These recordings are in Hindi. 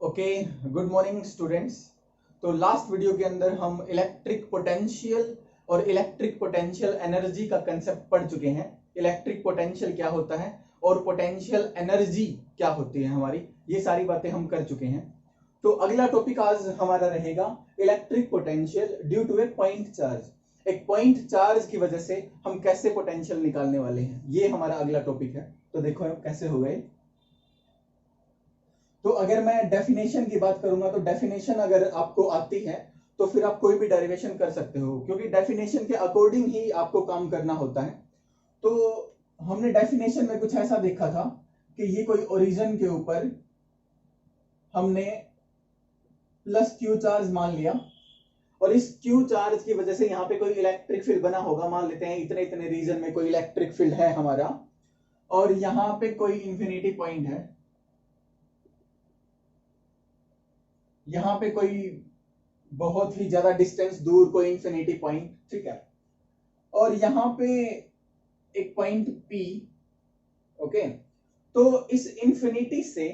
Okay, good morning students. तो लास्ट वीडियो के अंदर हम इलेक्ट्रिक पोटेंशियल और इलेक्ट्रिक पोटेंशियल एनर्जी का कंसेप्ट पढ़ चुके हैं। इलेक्ट्रिक पोटेंशियल क्या होता है और पोटेंशियल एनर्जी क्या होती है हमारी, ये सारी बातें हम कर चुके हैं। तो अगला टॉपिक आज हमारा रहेगा electric potential due to a point charge. एक पॉइंट चार्ज की वजह से हम कैसे पोटेंशियल निकालने वाले हैं, ये हमारा अगला टॉपिक है। तो देखो कैसे हो गए। तो अगर मैं डेफिनेशन की बात करूंगा तो डेफिनेशन अगर आपको आती है तो फिर आप कोई भी डेरिवेशन कर सकते हो, क्योंकि डेफिनेशन के अकॉर्डिंग ही आपको काम करना होता है। तो हमने डेफिनेशन में कुछ ऐसा देखा था कि ये कोई ओरिजिन के ऊपर हमने प्लस क्यू चार्ज मान लिया और इस क्यू चार्ज की वजह से यहाँ पे कोई इलेक्ट्रिक फील्ड बना होगा। मान लेते हैं इतने इतने रीजन में कोई इलेक्ट्रिक फील्ड है हमारा, और यहाँ पे कोई इंफिनिटी पॉइंट है, यहाँ पे कोई बहुत ही ज्यादा डिस्टेंस दूर कोई इंफिनिटी पॉइंट, ठीक है। और यहाँ पे एक पॉइंट P, ओके। तो इस इंफिनिटी से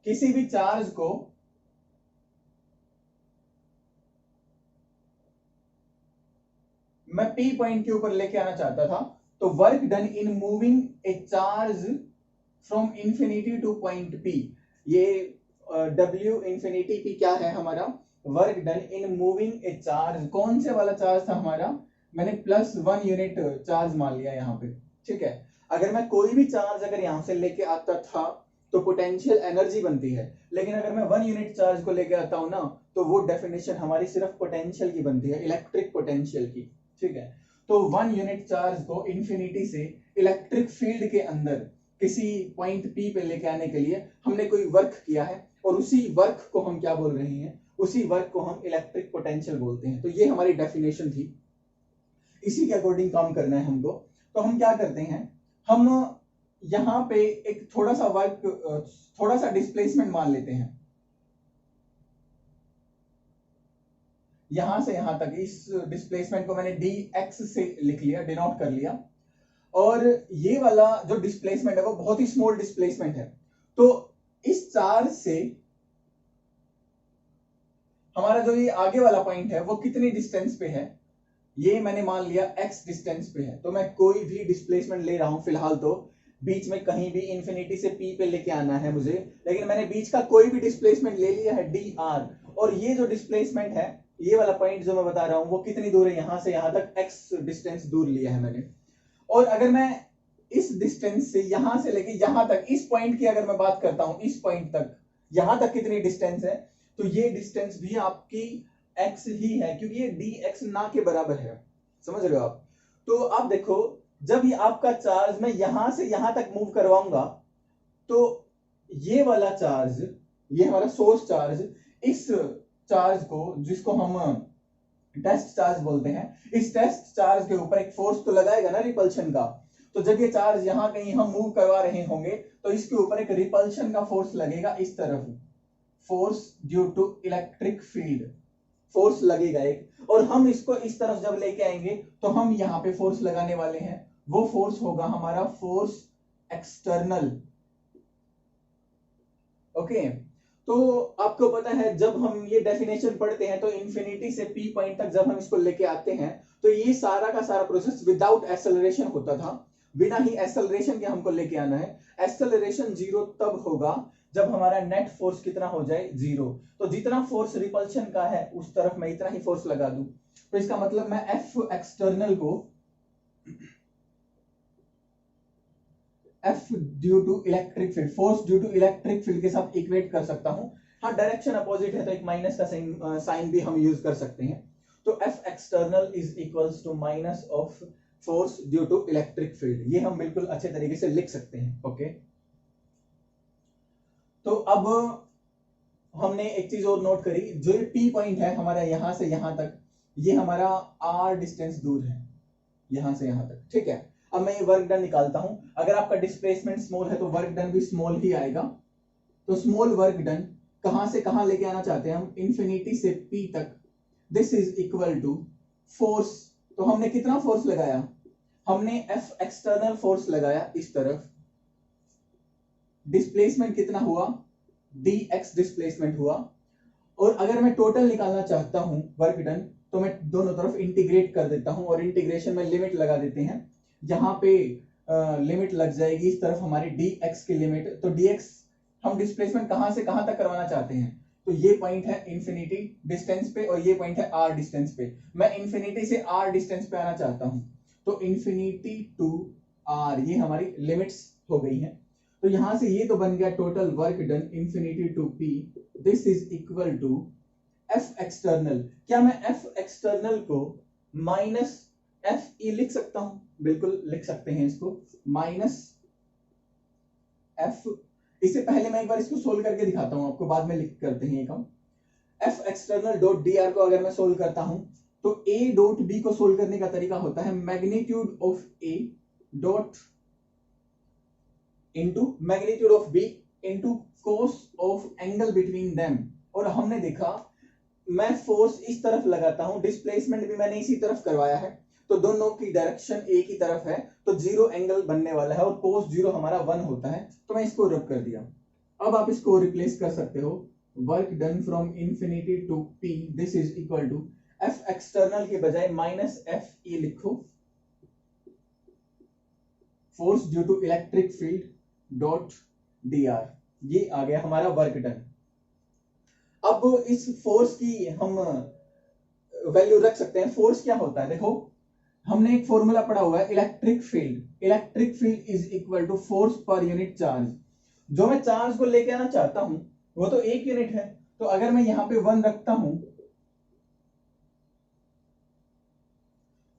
किसी भी चार्ज को मैं P पॉइंट के ऊपर लेके आना चाहता था, तो work done in moving A charge from infinity two point P, ये W इंफिनिटी P क्या है हमारा, work done in moving A charge. कौन से वाला चार्ज था हमारा, मैंने +1 यूनिट चार्ज मान लिया यहाँ पे, ठीक है। अगर मैं कोई भी चार्ज अगर यहाँ से लेके आता था तो पोटेंशियल एनर्जी बनती है, लेकिन अगर मैं 1 यूनिट चार्ज को लेके आता हूं ना तो वो डेफिनेशन हमारी सिर्फ पोटेंशियल की बनती है, इलेक्ट्रिक पोटेंशियल की, ठीक है। तो 1 यूनिट चार्ज को इंफिनिटी से इलेक्ट्रिक फील्ड के अंदर किसी पॉइंट P पे लेके आने के लिए हमने कोई वर्क किया है, और उसी वर्क को हम क्या बोल रहे हैं, उसी वर्क को हम इलेक्ट्रिक पोटेंशियल बोलते हैं। तो ये हमारी डेफिनेशन थी, इसी के अकॉर्डिंग काम करना है हमको। तो हम क्या करते हैं, हम यहाँ पे एक थोड़ा सा वर्क, थोड़ा सा डिस्प्लेसमेंट मान लेते हैं। यहां से यहां तक इस डिस्प्लेसमेंट को मैंने dx से लिख लिया, डिनोट कर लिया। और ये वाला जो डिस्प्लेसमेंट है वो बहुत ही स्मॉल डिस्प्लेसमेंट है। तो इस चार्ज से हमारा जो ये आगे वाला पॉइंट है वो कितनी डिस्टेंस पे है, ये मैंने मान लिया x डिस्टेंस पे है। तो मैं कोई भी डिस्प्लेसमेंट ले रहा हूं फिलहाल, तो बीच में कहीं भी इंफिनिटी से P पे लेके आना है मुझे, लेकिन मैंने बीच का कोई भी डिस्प्लेसमेंट ले लिया है dr। और ये जो डिस्प्लेसमेंट है, ये वाला पॉइंट जो मैं बता रहा हूं वो कितनी दूर है, यहां से यहां तक x डिस्टेंस दूर लिया है मैंने। और अगर मैं इस डिस्टेंस से यहां से लेके यहां तक, इस पॉइंट की अगर मैं बात करता हूं, इस पॉइंट तक यहां तक कितनी डिस्टेंस है, तो ये डिस्टेंस भी आपकी x ही है, क्योंकि ये dx ना के बराबर है, समझ रहे हो आप। तो आप देखो, जब ये आपका चार्ज मैं यहां से यहां तक मूव करवाऊंगा तो ये वाला चार्ज, ये हमारा सोर्स चार्ज, इस चार्ज को जिसको हम टेस्ट चार्ज बोलते हैं, इस टेस्ट चार्ज के ऊपर एक फोर्स तो लगाएगा ना रिपल्शन का। तो जब ये चार्ज यहां कहीं हम मूव करवा रहे होंगे तो इसके ऊपर एक रिपल्शन का फोर्स लगेगा इस तरफ, force due to electric field, force लगेगा एक। और हम इसको इस तरफ जब लेके आएंगे तो हम यहाँ पे फोर्स लगाने वाले हैं, वो फोर्स होगा हमारा फोर्स एक्सटर्नल, ओके। तो आपको पता है जब हम ये डेफिनेशन पढ़ते हैं तो इंफिनिटी से P पॉइंट तक जब हम इसको लेके आते हैं तो ये सारा का सारा प्रोसेस विदाउट एक्सेलरेशन होता था, बिना ही एक्सेलरेशन के हमको लेके आना है। एक्सेलरेशन 0 तब होगा जब हमारा नेट फोर्स कितना हो जाए, 0। तो जितना फोर्स रिपल्शन का है उस तरफ मैं इतना ही फोर्स लगा दूं, तो इसका मतलब मैं F एक्सटर्नल को F due to electric field, force due to electric field के साथ इक्वेट कर सकता हूं। हाँ, डायरेक्शन अपोजिट है तो एक माइनस का साइन भी हम यूज कर सकते हैं। तो F external is equals to minus of force due to electric field, ये हम बिल्कुल अच्छे तरीके से लिख सकते हैं, ओके। तो अब हमने एक चीज और नोट करी, जो ये P पॉइंट है हमारा यहां से यहां तक, ये हमारा R डिस्टेंस दूर है यहां से यहां तक, ठीक है। अब मैं ये वर्क डन निकालता हूं, अगर आपका डिस्प्लेसमेंट स्मॉल है तो वर्क डन भी स्मॉल ही आएगा। तो स्मॉल वर्क डन कहां से कहां लेके आना चाहते हैं हम, इंफिनिटी से P तक, this is equal to force. तो हमने कितना फोर्स लगाया, हमने F एक्सटर्नल फोर्स लगाया इस तरफ, डिस्प्लेसमेंट कितना हुआ dx डिस्प्लेसमेंट हुआ। और अगर मैं टोटल निकालना चाहता हूं वर्क डन, तो मैं दोनों तरफ इंटीग्रेट कर देता हूं, और इंटीग्रेशन में लिमिट लगा देते हैं। यहाँ पे लिमिट लग जाएगी इस तरफ हमारी dx की लिमिट। तो dx हम डिस्प्लेसमेंट कहां से कहां तक करवाना चाहते हैं, तो ये पॉइंट है इंफिनिटी डिस्टेंस पे, और ये पॉइंट है r डिस्टेंस पे। मैं इंफिनिटी से r डिस्टेंस पे आना चाहता हूं, तो इंफिनिटी टू r, ये हमारी लिमिट्स हो गई हैं। तो यहां से ये तो बन गया total work done infinity to p, this is equal to F external. क्या मैं एफ एक्सटर्नल को माइनस एफ ई लिख सकता हूं? बिल्कुल लिख सकते हैं इसको, माइनस एफ। इससे पहले मैं एक बार इसको सोल्व करके दिखाता हूं आपको, बाद में लिख करते हैं एक हम। F external dot D R को अगर मैं सोल्व करता हूं, तो ए डॉट बी को सोल्व करने का तरीका होता है magnitude of A dot into magnitude of B into cos of angle between them. और हमने देखा मैं फोर्स इस तरफ लगाता हूं, डिस्प्लेसमेंट भी मैंने इसी तरफ करवाया है, तो दोनों की डायरेक्शन एक ही तरफ है, तो जीरो एंगल बनने वाला है, और कोस जीरो हमारा 1 होता है, तो मैं इसको रब कर दिया। अब आप इसको रिप्लेस कर सकते हो, work done from infinity to P, this is equal to F external के बजाय माइनस एफ ई लिखो, force due to electric field dot D R. ये आ गया हमारा वर्क डन। अब इस फोर्स की हम वैल्यू रख सकते हैं। फोर्स क्या होता है, देखो हमने एक फॉर्मूला पढ़ा हुआ है electric field. Electric field is equal to force per unit charge. जो मैं चार्ज को लेके आना चाहता हूं वो तो 1 यूनिट है, तो अगर मैं यहां पे 1 रखता हूं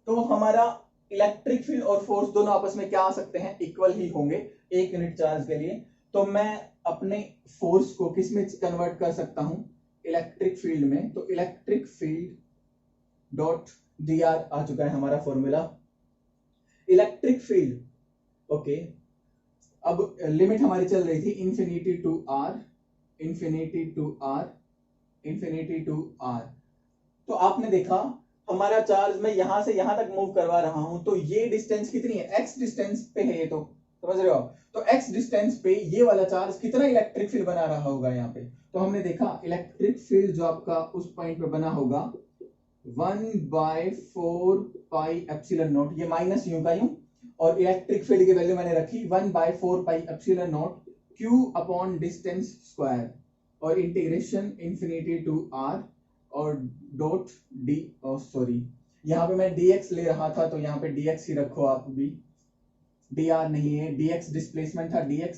तो हमारा इलेक्ट्रिक फील्ड और फोर्स दोनों आपस में क्या आ सकते हैं, इक्वल ही होंगे 1 यूनिट चार्ज के लिए। तो मैं अपने फोर्स को किस में कन्वर्ट कर सकता हूं, इलेक्ट्रिक फील्ड में। तो electric field dot D R आ चुका है हमारा फॉर्मूला। इलेक्ट्रिक फील्ड, ओके, अब लिमिट हमारी चल रही थी infinity to R, infinity to R, infinity to R. तो आपने देखा हमारा चार्ज मैं यहां से यहां तक मूव करवा रहा हूं, तो ये डिस्टेंस कितनी है, एक्स डिस्टेंस पे है, ये तो समझ रहे हो आप। तो एक्स डिस्टेंस पे ये वाला चार्ज कितना इलेक्ट्रिक फील्ड बना रहा होगा यहाँ पे। तो हमने देखा इलेक्ट्रिक फील्ड जो आपका उस पॉइंट पे बना होगा 1/4 पाई एप्सिलॉन नॉट, ये माइनस यूं का यूं, और इलेक्ट्रिक फील्ड की वैल्यू मैंने रखी 1/4 pi epsilon naught Q upon distance square, और इंटीग्रेशन इंफिनिटी टू आर और डॉट डी, सॉरी यहाँ पे मैं dx ले रहा था, तो यहाँ पे dx ही रखो आप भी, dr नहीं है, dx डिस्प्लेसमेंट था, dx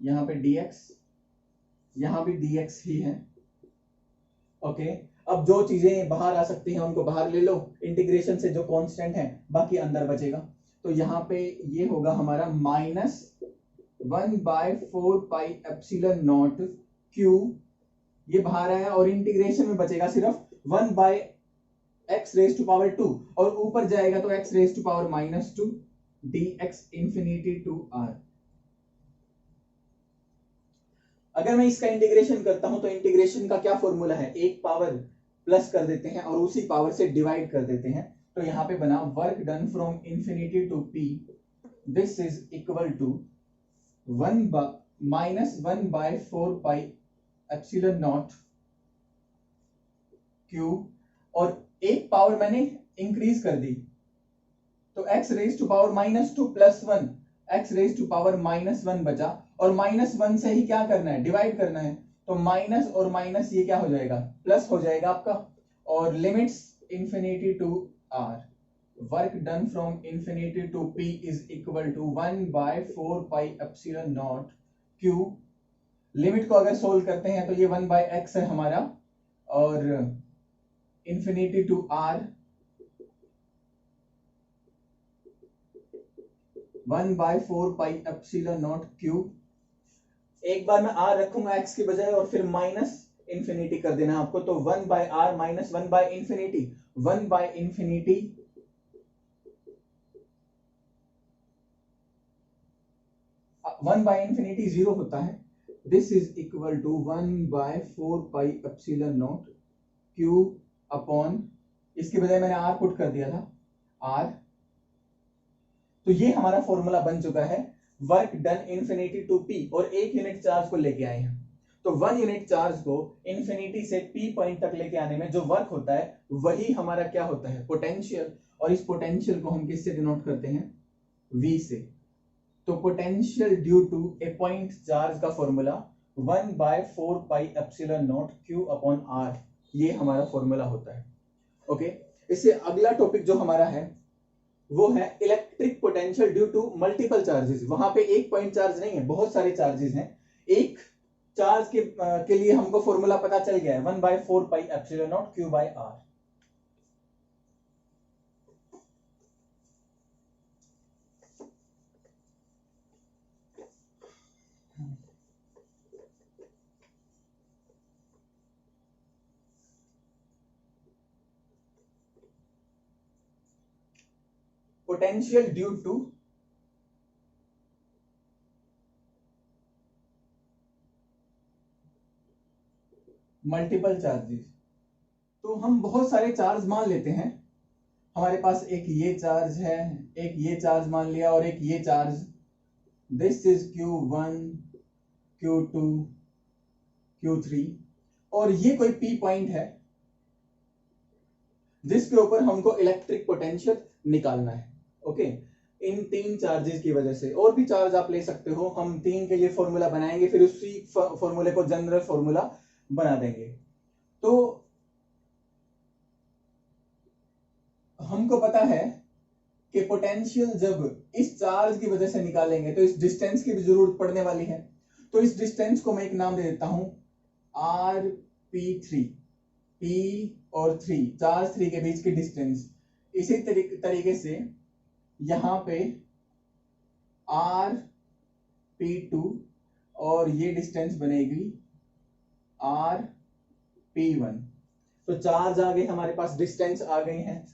यहाँ पे dx, यहाँ भी dx ही है, ओके। अब जो चीजें बाहर आ सकती हैं उनको बाहर ले लो, इंटीग्रेशन से जो कांस्टेंट है बाकी अंदर बचेगा। तो यहाँ पे ये होगा हमारा minus 1/4 pi epsilon naught Q, ये बाहर आया, और इंटीग्रेशन में बचेगा सिर्फ 1/x रेज टू पावर 2, और ऊपर जाएगा तो x raise to power -2 dx infinity to r। अगर मैं इसका इंटीग्रेशन करता हूं तो इंटीग्रेशन का क्या फॉर्मूला है, एक पावर प्लस कर देते हैं और उसी पावर से डिवाइड कर देते हैं। तो यहां पे बना work done from infinity to p, this is equal to 1/4 pi epsilon naught cube, और एक पावर मैंने इंक्रीज कर दी, तो x raise to power -2 + 1, x raise to power -1 बचा, और -1 से ही क्या करना है, डिवाइड करना है। तो माइनस और माइनस ये क्या हो जाएगा, प्लस हो जाएगा आपका, और limits infinity to r, work done from infinity to p is equal to 1/4 pi epsilon naught cube. Limit को अगर सोल्व करते हैं तो ये 1/x है हमारा, और infinity to r 1/4 pi epsilon naught cube. एक बार मैं r रखूंगा x के बजाय, और फिर माइनस इंफिनिटी कर देना आपको, तो 1/r माइनस 1/इंफिनिटी, 1/इंफिनिटी जीरो होता है। This is equal to 1/4 pi epsilon naught cube upon, इसके बजाय मैंने r पुट कर दिया था r। तो ये हमारा फॉर्मूला बन चुका है work done infinity to P और 1 यूनिट चार्ज को लेके आए हैं, तो 1 यूनिट चार्ज को इन्फिनिटी से पी पॉइंट तक लेके आने में जो वर्क होता है वही हमारा क्या होता है, पोटेंशियल। और इस पोटेंशियल को हम किससे डिनोट करते हैं, V से। तो potential due to a point charge का फॉर्मूला 1/4πε0 Q अपॉन R, ये हमारा फॉर्मूला होता है। ओके, इससे अगला टॉपिक जो हमारा है वो है electric potential due to multiple charges. वहां पे एक पॉइंट चार्ज नहीं है, बहुत सारे चार्जेस हैं। एक चार्ज के लिए हमको फॉर्मूला पता चल गया है 1/4πε0 Q/R। Potential due to multiple charges, तो हम बहुत सारे चार्ज मान लेते हैं। हमारे पास एक ये चार्ज है, एक ये चार्ज मान लिया और एक ये charge, this is Q1 Q2 Q3, और ये कोई P पॉइंट है जिसके ऊपर हमको इलेक्ट्रिक पोटेंशियल निकालना है। ओके, इन 3 चार्जेस की वजह से, और भी चार्ज आप ले सकते हो, हम 3 के लिए फॉर्मूला बनाएंगे, फिर उसी फॉर्मूले को जनरल फॉर्मूला बना देंगे। तो हमको पता है कि पोटेंशियल जब इस चार्ज की वजह से निकालेंगे तो इस डिस्टेंस की भी जरूरत पड़ने वाली है। तो इस डिस्टेंस को मैं एक नाम दे देता हूं RP3, P और 3, चार्ज 3 के बीच की डिस्टेंस। इसी तरीके से यहां पे RP2 और ये डिस्टेंस बनेगी RP1। तो चार्ज आ गए हमारे पास, डिस्टेंस आ गई है,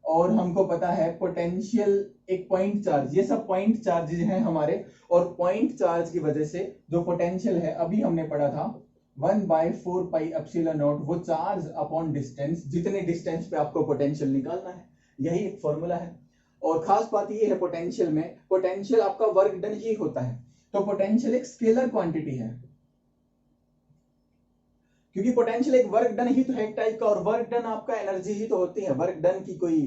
और हमको पता है पोटेंशियल एक पॉइंट चार्ज, ये सब पॉइंट चार्जेस हैं हमारे, और पॉइंट चार्ज की वजह से जो पोटेंशियल है अभी हमने पढ़ा था 1/4πε0, वो चार्ज अपॉन डिस्टेंस, जितने डिस्टेंस पे आपको पोटेंशियल निकालना है, यही एक फॉर्मूला है। और खास बात ये है पोटेंशियल में, पोटेंशियल आपका वर्क डन ही होता है। तो पोटेंशियल एक स्केलर क्वांटिटी है, क्योंकि पोटेंशियल एक वर्क डन ही तो है एक टाइप का, और वर्क डन आपका एनर्जी ही तो होती है। वर्क डन की कोई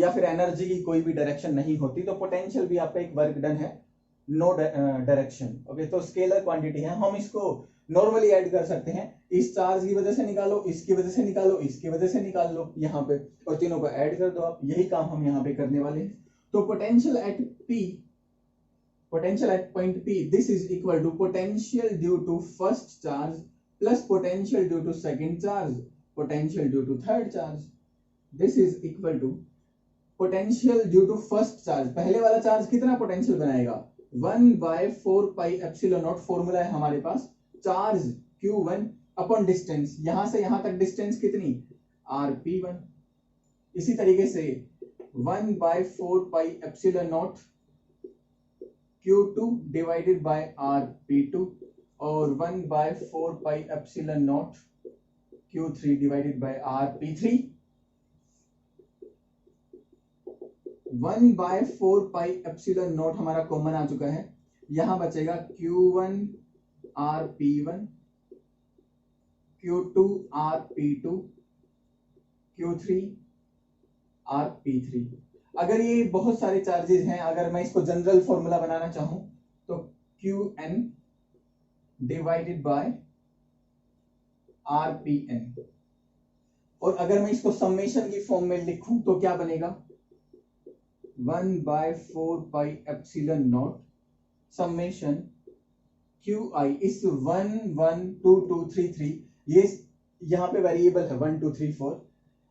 या फिर एनर्जी की कोई भी डायरेक्शन नहीं होती, तो पोटेंशियल भी आपका एक वर्क डन है, नो डायरेक्शन। ओके, तो स्केलर क्वांटिटी है, हम इसको नॉर्मली ऐड कर सकते हैं। इस चार्ज की वजह से निकालो, इसकी वजह से निकालो, इसकी वजह से निकाल लो यहाँ पे, और तीनों को ऐड कर दो आप। यही काम हम यहाँ पे करने वाले हैं। तो potential at P, potential at point P, this is equal to potential due to first charge plus potential due to second charge, potential due to third charge. This is equal to potential due to first charge, पहले वाला चार्ज कितना पोटेंशियल बनाएगा, 1/4πε0, फॉर्मूला है हमारे पास, चार्ज Q1 अपॉन डिस्टेंस, यहां से यहां तक डिस्टेंस कितनी, RP1। इसी तरीके से 1/4πε0 Q2 डिवाइडेड बाय RP2, और 1/4πε0 Q3 डिवाइडेड बाय RP3। 1/4πε0 हमारा कॉमन आ चुका है, यहां बचेगा Q1 RP1, Q2 RP2, Q3 RP3। अगर ये बहुत सारे चार्जेस हैं, अगर मैं इसको जनरल फॉर्मूला बनाना चाहूं तो Qn डिवाइडेड बाय RPn, और अगर मैं इसको समेशन की फॉर्म में लिखूं तो क्या बनेगा, 1/4πε0 समेशन QI, इस 1 1 2 2 3 3, ये यहाँ पे वेरिएबल है 1 2 3 4,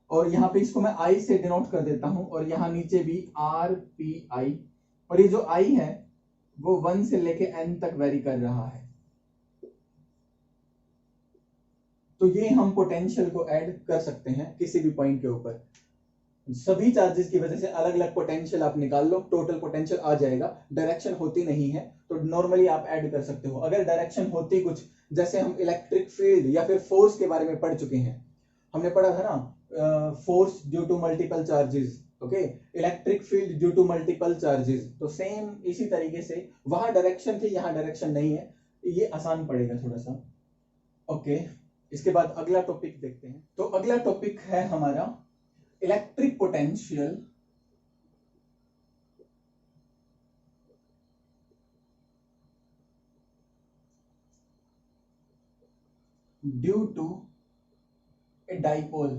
और यहाँ पे इसको मैं I से डिनोट कर देता हूं, और यहाँ नीचे भी RPI, और ये जो I है वो 1 से लेके n तक वेरी कर रहा है। तो ये हम पोटेंशियल को ऐड कर सकते हैं किसी भी पॉइंट के ऊपर। सभी चार्जेस की वजह से अलग अलग पोटेंशियल आप निकाल लो, टोटल पोटेंशियल आ जाएगा। डायरेक्शन होती नहीं है तो नॉर्मली आप ऐड कर सकते हो। अगर डायरेक्शन होती कुछ, जैसे हम इलेक्ट्रिक फील्ड या फिर फोर्स के बारे में पढ़ चुके हैं, हमने पढ़ा था ना, force due to multiple charges, okay, electric field due to multiple charges. तो सेम इसी तरीके से वहां डायरेक्शन थी, यहाँ डायरेक्शन नहीं है, ये आसान पड़ेगा थोड़ा सा। ओके, इसके बाद अगला टॉपिक देखते हैं। तो अगला टॉपिक है हमारा electric potential due to a dipole.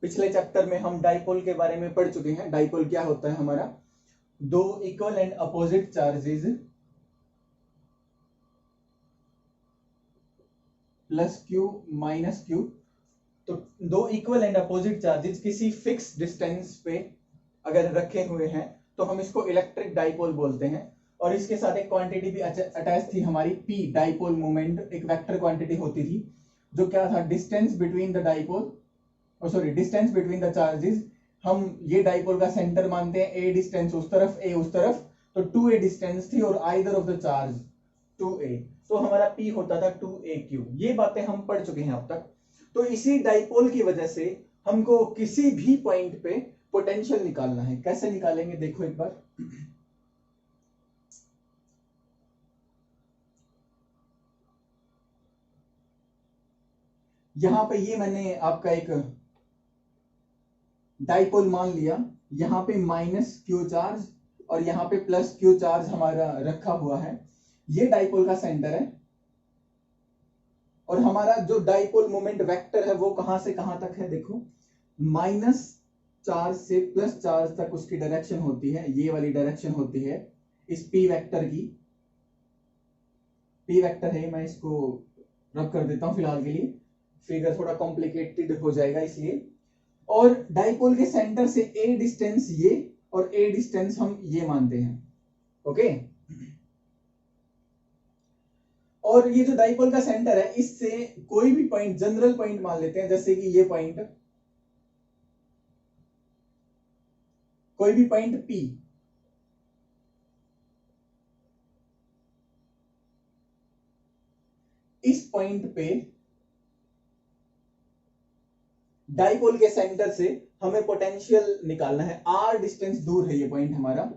पिछले चैप्टर में हम डाइपोल के बारे में पढ़ चुके हैं। डाइपोल क्या होता है हमारा, दो equal and opposite charges plus Q minus Q. तो दो इक्वल एंड अपोजिट चार्जेस किसी फिक्स डिस्टेंस पे अगर रखे हुए हैं तो हम इसको इलेक्ट्रिक डाइपोल बोलते हैं। और इसके साथ एक क्वांटिटी भी अटैच थी हमारी, पी, डाइपोल मोमेंट, एक वेक्टर क्वांटिटी होती थी जो क्या था, distance between the dipole, sorry distance between the charges. हम ये डाइपोल का सेंटर मानते हैं, ए डिस्टेंस उस तरफ, ए उस तरफ, तो 2a डिस्टेंस थी और either of the charge 2a, तो हमारा p होता था 2aq। ये बातें हम पढ़ चुके हैं अब तक। तो इसी डाइपोल की वजह से हमको किसी भी पॉइंट पे पोटेंशियल निकालना है। कैसे निकालेंगे देखो एक बार। यहां पे ये मैंने आपका एक डाइपोल मान लिया, यहां पे माइनस क्यू चार्ज और यहां पे प्लस क्यू चार्ज हमारा रखा हुआ है। ये डाइपोल का सेंटर है और हमारा जो डाइपोल मोमेंट वेक्टर है वो कहां से कहां तक है, देखो माइनस चार्ज से प्लस चार्ज तक उसकी डायरेक्शन होती है, ये वाली डायरेक्शन होती है इस पी वेक्टर की। पी वेक्टर है, मैं इसको रब कर देता हूं फिलहाल के लिए, फिगर थोड़ा कॉम्प्लिकेटेड हो जाएगा इसलिए। और डाइपोल के सेंटर से ए डिस्टेंस ये और ए डिस्टेंस हम ये मानते हैं, ओके। और ये जो डाइपोल का सेंटर है इससे कोई भी पॉइंट, जनरल पॉइंट मान लेते हैं, जैसे कि ये पॉइंट, कोई भी पॉइंट P, इस पॉइंट पे डाइपोल के सेंटर से हमें पोटेंशियल निकालना है। r डिस्टेंस दूर है ये पॉइंट हमारा,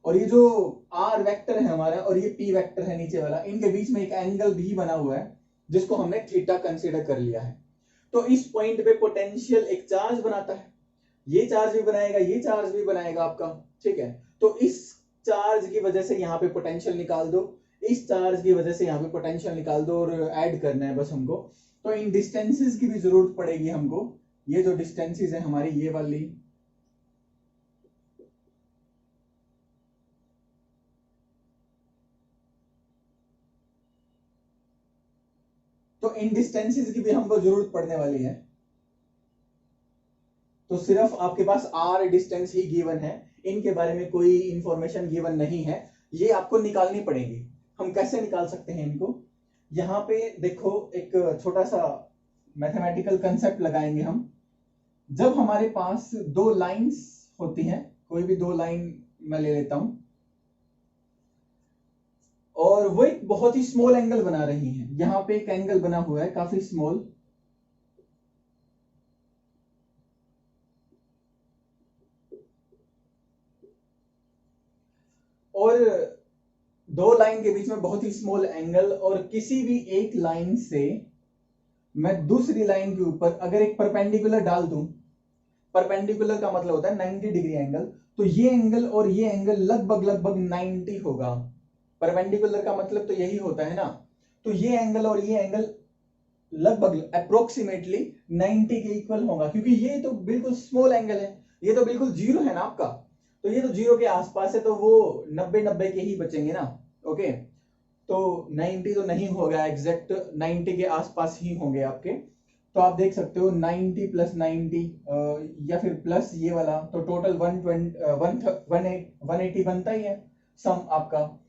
और ये जो r वेक्टर है हमारा और ये p वेक्टर है नीचे वाला, इनके बीच में एक एंगल भी बना हुआ है जिसको हमने थीटा कंसीडर कर लिया है। तो इस पॉइंट पे पोटेंशियल एक चार्ज बनाता है, ये चार्ज भी बनाएगा, ये चार्ज भी बनाएगा आपका, ठीक है। तो इस चार्ज की वजह से यहाँ पे पोटेंशियल निकाल दो, इस चार्ज की वजह से यहाँ पे पोटेंशियल निकाल दो और ऐड करना है बस हमको। तो इन डिस्टेंसेस की भी जरूरत पड़ेगी हमको। ये जो डिस्टेंसेस है हमारी, ये वाली, तो इन डिस्टेंसेस की भी हमको जरूरत पड़ने वाली है। तो सिर्फ आपके पास r डिस्टेंस ही गिवन है, इनके बारे में कोई इंफॉर्मेशन गिवन नहीं है, ये आपको निकालनी पड़ेगी। हम कैसे निकाल सकते हैं इनको, यहाँ पे देखो एक छोटा सा मैथमेटिकल कंसेप्ट लगाएंगे हम। जब हमारे पास दो लाइंस होती हैं, कोई भी दो लाइन मैं ले लेता हूं, और वो एक बहुत ही स्मॉल एंगल बना रही हैं, यहां पे एक एंगल बना हुआ है काफी स्मॉल, और दो लाइन के बीच में बहुत ही स्मॉल एंगल, और किसी भी एक लाइन से मैं दूसरी लाइन के ऊपर अगर एक परपेंडिकुलर डाल दूं, परपेंडिकुलर का मतलब होता है 90 डिग्री एंगल, तो ये एंगल और ये एंगल लगभग लगभग 90 होगा। परपेंडिकुलर का मतलब तो यही होता है ना, तो ये एंगल और ये एंगल लगभग अप्रोक्सीमेटली 90 के इक्वल होगा, क्योंकि ये तो बिल्कुल स्मॉल एंगल है, ये तो बिल्कुल जीरो है ना आपका, तो ये तो जीरो के आसपास है, तो वो 90 के ही बचेंगे ना, ओके। तो 90 तो नहीं होगा, एग्जैक्ट 90 के आसपास ही होंगे आपके। तो आप देख सकते हो 90 प्लस 90 या फिर प्लस ये वाला, तो टोटल 180 बनता ही है सम आपका।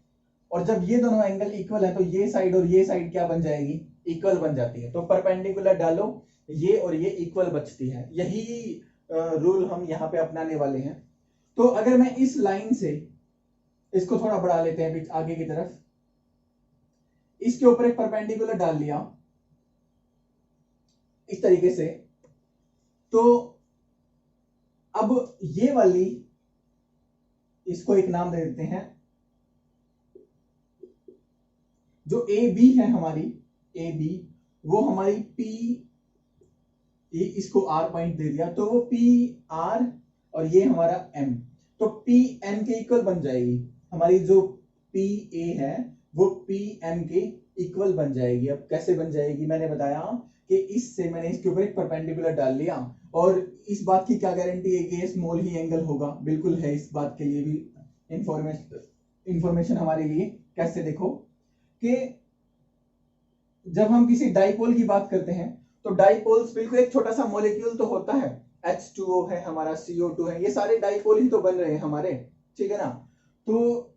और जब ये दोनों एंगल इक्वल है तो ये साइड और ये साइड क्या बन जाएगी, इक्वल बन जाती है। तो परपेंडिकुलर डालो, ये और ये इक्वल बचती है, यही रूल हम यहाँ पे अपनाने वाले हैं। तो अगर मैं इस लाइन से, इसको थोड़ा बढ़ा लेते हैं आगे की तरफ, इसके ऊपर एक परपेंडिकुलर डाल लिया इस तरीके से, तो अब ये वाली, इसको एक नाम दे देते हैं, जो ए बी है हमारी, ए बी, वो हमारी पी, इसको आर पॉइंट दे दिया, तो वो पी आर और ये हमारा एम, तो पी एम के इक्वल बन जाएगी हमारी, जो पी ए है वो पी एम के इक्वल बन जाएगी। अब कैसे बन जाएगी, मैंने बताया कि इससे मैंने इसके ऊपर एक परपेंडिकुलर डाल लिया, और इस बात की क्या गारंटी है कि ये स्मॉल ही एंगल होगा, बिल्कुल है, इस बात के लिए भी इंफॉर्मेशन हमारे लिए। कैसे, देखो कि जब हम किसी डाइपोल की बात करते हैं तो डाइपोल्स बिल्कुल एक छोटा सा मॉलिक्यूल तो होता है, H2O है हमारा, CO2 है, ये सारे डाइपोल ही तो बन रहे हैं हमारे, ठीक है ना। तो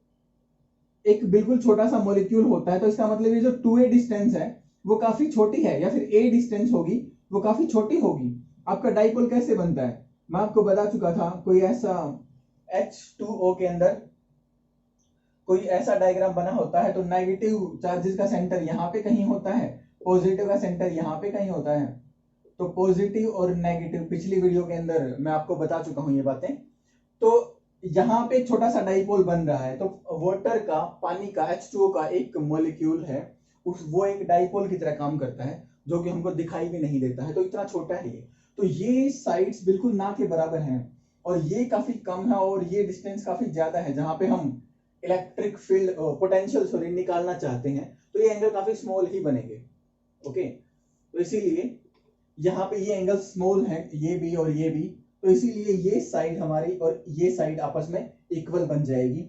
एक बिल्कुल छोटा सा मॉलिक्यूल होता है, तो इसका मतलब ये जो 2a डिस्टेंस है वो काफी छोटी है, या फिर a डिस्टेंस होगी वो काफी छोटी होगी। आपका डाइपोल कैसे बनता है, मैं आपको बता चुका था, कोई ऐसा H2O के अंदर कोई ऐसा डायग्राम बना होता है, तो नेगेटिव चार्जेस का सेंटर यहाँ पे कहीं होता है, पॉजिटिव का सेंटर यहाँ पे कहीं होता है। तो पॉजिटिव और नेगेटिव पिछली वीडियो के अंदर मैं आपको बता चुका हूँ ये बातें। तो यहाँ पे छोटा सा डाइपोल बन रहा है, तो वाटर का, पानी का, H2O का एक मॉलिक्यूल है, वो एक डाइपोल की तरह काम करता है, जो कि हमको दिखाई भी नहीं देता है, तो इतना छोटा है ये। तो ये साइड्स बिल्कुल ना के बराबर हैं, और ये काफी कम है, और ये डिस्टेंस काफी ज्यादा है, जहां पे हम इलेक्ट्रिक फील्ड पोटेंशियल सॉरी निकालना चाहते हैं, तो ये एंगल काफी स्मॉल ही बनेंगे। ओके, तो इसीलिए यहाँ पे ये एंगल स्मॉल है, ये भी और ये भी, तो इसीलिए ये साइड हमारी और ये साइड आपस में इक्वल बन जाएगी।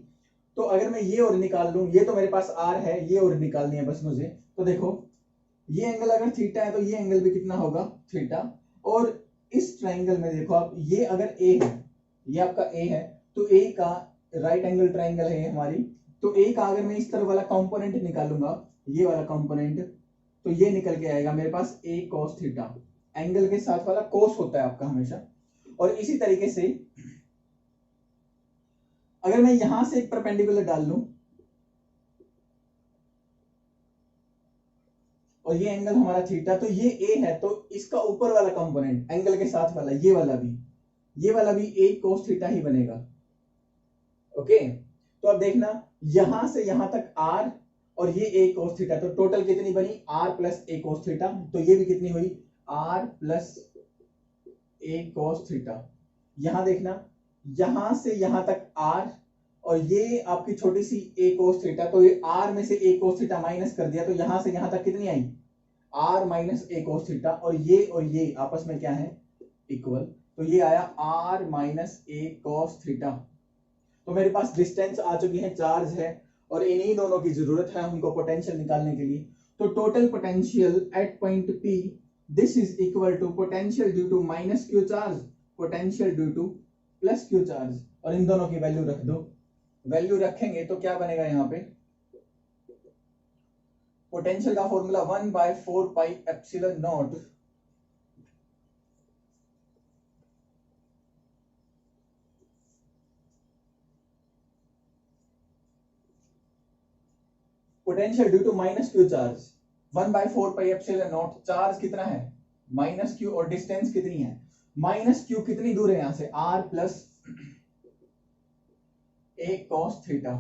तो अगर मैं ये और निकाल लूं, ये तो मेरे पास आर है, ये और निकालनी है बस मुझे, तो देखो ये एंगल अगर थीटा है तो ये एंगल भी कितना होगा, थीटा। और इस ट्राइंगल में देखो आप, ये अगर ए है, ये आपका ए है, तो ए का राइट एंगल ट्राइंगल है ये हमारी, तो ए का अगर मैं इस तरह वाला कंपोनेंट निकालूंगा, ये वाला कंपोनेंट, तो ये निकल के आएगा मेरे पास ए कॉस थीटा, एंगल के साथ वाला कोस होता है आपका हमेशा। और इसी तरीके से अगर मैं यहां से एक परपेंडिकुलर डाल लूं, और ये एंगल हमारा थीटा, तो ये ए है, तो इसका ऊपर वाला कंपोनेंट एंगल के साथ वाला, ये वाला भी ए कोस थीटा ही बनेगा। ओके, तो अब देखना, यहां से यहां तक आर और ये ए कोस थीटा, तो टोटल कितनी बनी, R plus A cos theta, तो ये भी कितनी हुई, R plus A cos theta. यहां देखना, यहां से यहां तक आर, और ये आपकी छोटी सी ए कोस थीटा, तो ये आर में से ए कोस थीटा माइनस कर दिया, तो यहां से यहां तक कितनी आई, R minus A cos theta, और ये आपस में क्या है, इक्वल, तो ये आया R minus A cos theta. तो मेरे पास डिस्टेंस आ चुकी है, चार्ज है, और इन्हीं दोनों की जरूरत है हमको पोटेंशियल निकालने के लिए। तो total potential at point P, this is equal to potential due to minus Q charge, potential due to plus Q charge, और इन दोनों की वैल्यू रख दो। वैल्यू रखेंगे तो क्या बनेगा, यहाँ पे पोटेंशियल का formula 1/4 pi epsilon naught potential due to minus Q charge, 1/4 pi epsilon naught, charge कितना है माइनस क्यू, और डिस्टेंस कितनी है, माइनस क्यू कितनी दूर है यहां से, R plus A cos theta,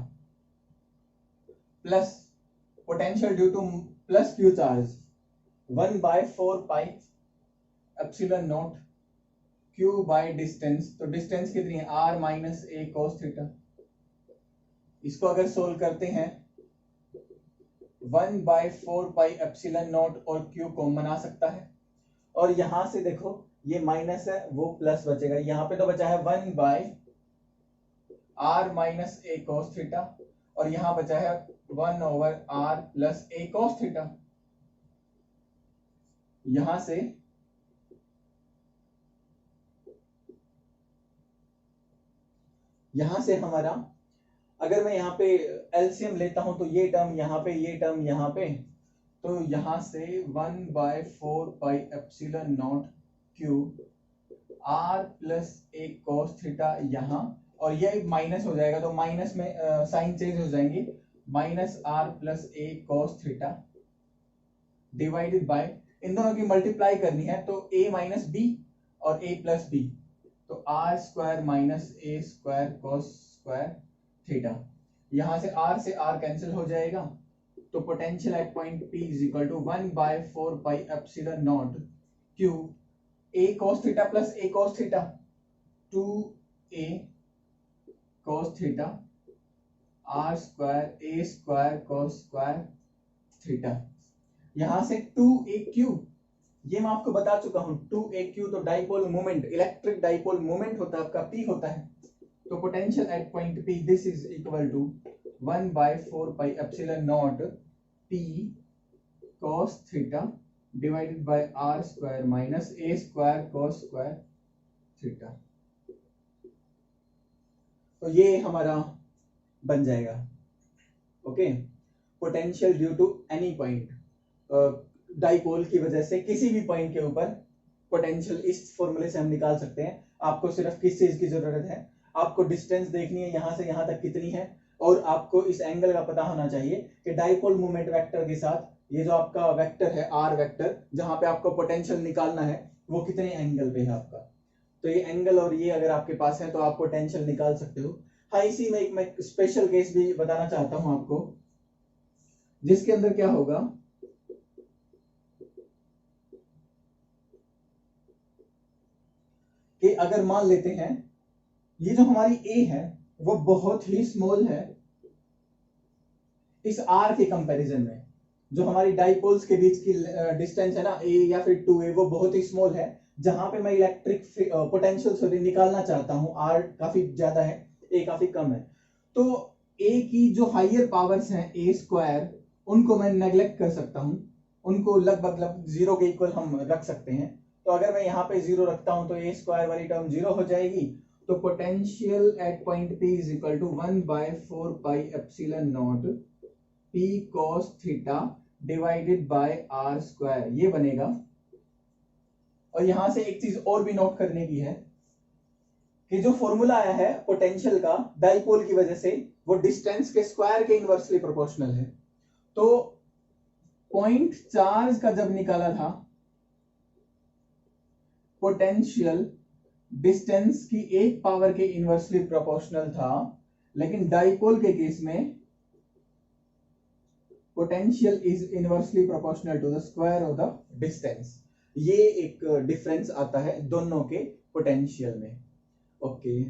plus potential due to plus Q charge 1/4 pi epsilon naught Q by distance, तो डिस्टेंस कितनी है, R minus A cos theta. इसको अगर सोल्व करते हैं, 1/4 पाई एप्सिलॉन नॉट और क्यू कॉमन आ सकता है, और यहां से देखो ये माइनस है वो प्लस बचेगा, यहां पे तो बचा है 1/r minus A cos theta, और यहां बचा है 1/r plus A cos theta. यहां से हमारा, अगर मैं यहाँ पे एलसीएम लेता हूं, तो ये टर्म यहाँ पे, ये टर्म यहाँ पे, तो यहां से 1/4 pi epsilon naught Q R plus A cos theta यहाँ, और ये माइनस हो जाएगा, तो माइनस में साइन चेंज हो जाएंगी, minus R plus A cos theta divided by, इन दोनों की मल्टीप्लाई करनी है तो a माइनस बी और a प्लस बी, तो R square minus A square cos square theta. यहां से r से r कैंसिल हो जाएगा, तो potential at point P is equal to 1/4 pi epsilon naught q a cos theta plus a cos theta 2a cos theta r square a square cos square theta. यहां से 2aq, ये मैं आपको बता चुका हूं, 2aq तो dipole moment, electric dipole moment होता है आपका, p होता है। तो potential at point P this is equal to 1/4 pi epsilon naught P cos theta divided by r square minus a square cos square theta. तो ये हमारा बन जाएगा। Okay, potential due to any point, dipole की वजह से किसी भी पॉइंट के ऊपर पोटेंशियल इस फॉर्मूले से हम निकाल सकते हैं। आपको सिर्फ किस चीज की जरूरत है, आपको डिस्टेंस देखनी है यहां से यहां तक कितनी है, और आपको इस एंगल का पता होना चाहिए कि डाइपोल मोमेंट वेक्टर के साथ ये जो आपका वेक्टर है आर वेक्टर, जहां पे आपको पोटेंशियल निकालना है वो कितने एंगल पे है आपका। तो ये एंगल और ये अगर आपके पास है तो आप पोटेंशियल निकाल सकते हो। हाँ, इसी में एक मैं स्पेशल केस भी बताना चाहता हूं आपको, जिसके अंदर क्या होगा कि अगर मान लेते हैं ये जो हमारी A है वो बहुत ही स्मॉल है इस R के कंपैरिजन में, जो हमारी डाइपोल्स के बीच की डिस्टेंस है ना A या फिर 2A, वो बहुत ही स्मॉल है। जहां पे मैं इलेक्ट्रिक पोटेंशियल सॉरी निकालना चाहता हूं, R काफी ज्यादा है, A काफी कम है। तो A की जो हायर पावर्स हैं A स्क्वायर, उनको मैं नेग्लेक्ट कर सकता हूं, उनको लगभग जीरो के इक्वल हम रख सकते हैं। तो अगर मैं यहाँ पे जीरो रखता हूं तो A स्क्वायर वाली टर्म जीरो हो जाएगी। तो potential at point P is equal to 1/4 pi epsilon naught P cos theta divided by R square, ये बनेगा। और यहां से एक चीज और भी नोट करने की है कि जो फॉर्मूला आया है पोटेंशियल का डाइपोल की वजह से, वो डिस्टेंस के स्क्वायर के इनवर्सली प्रोपोर्शनल है। तो पॉइंट चार्ज का जब निकाला था पोटेंशियल डिस्टेंस की एक पावर के इनवर्सली प्रोपोर्शनल था, लेकिन डाइपोल के केस में potential is inversely proportional to the square of the distance. ये एक डिफरेंस आता है दोनों के पोटेंशियल में। ओके